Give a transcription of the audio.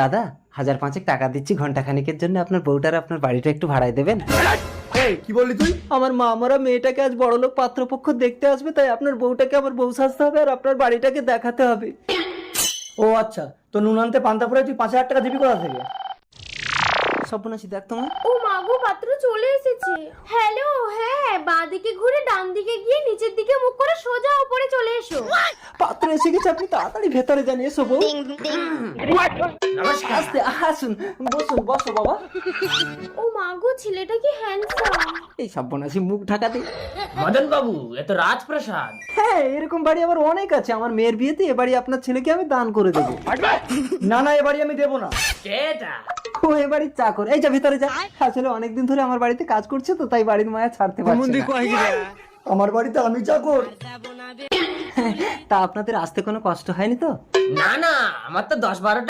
দাদা 1000-5 টাকা দিচ্ছি ঘন্টা খানিকের জন্য, আপনার বউটার আপনার বাড়িটা একটু ভাড়ায় দেবেন? এই কি বললি তুই? আমার মা মরা মেয়েটাকে আজ বড়লোক পাত্রপক্ষ দেখতে আসবে, তাই আপনার বউটাকে আমার বউ সাজতে হবে আর আপনার বাড়িটাকে দেখাতে হবে। ও আচ্ছা, তো নুন আনতে পান্তা পরে তুই 5000 টাকা দিবি কোথা থেকে? সর্বনাশী, দেখ তোমার ও মাগো, পাত্র চলে এসেছে। হ্যালো, হ্যাঁ, বাঁ দিকে ঘুরে ডান দিকে গিয়ে নিচের দিকে মুখ করে সোজা উপরে চলে এসো। পাত্র এসে গেছে, আপনি তাড়াতাড়ি ভেতরে যান। এসো বউ। আস্তে, আসুন, বসুন, বসো বাবা। ও মাগো, ছেলেটা কি হ্যান্ডসাম। এই সর্বনাশী, মুখ ঢাকাতে। মদন বাবু, এ তো রাজপ্রাসাদ। হ্যাঁ, এরকম বাড়ি আমার অনেক আছে। আমার মেয়ের বিয়েতে এ বাড়ি আপনার ছেলেকে আমি দান করে দেবো। না না, এ বাড়ি আমি দেবো না। কেটা? ও এ বাড়ির চাকর। এই যা ভিতরে যা। আসলে অনেকদিন ধরে আমার বাড়িতে কাজ করছে তো, তাই বাড়ির মায়া ছাড়তে পারছে না। আমার বাড়িতে আমি চাকর? তা আপনাদের আসতে কোনো কষ্ট হয়নি তো? না না, আমার তো 10-12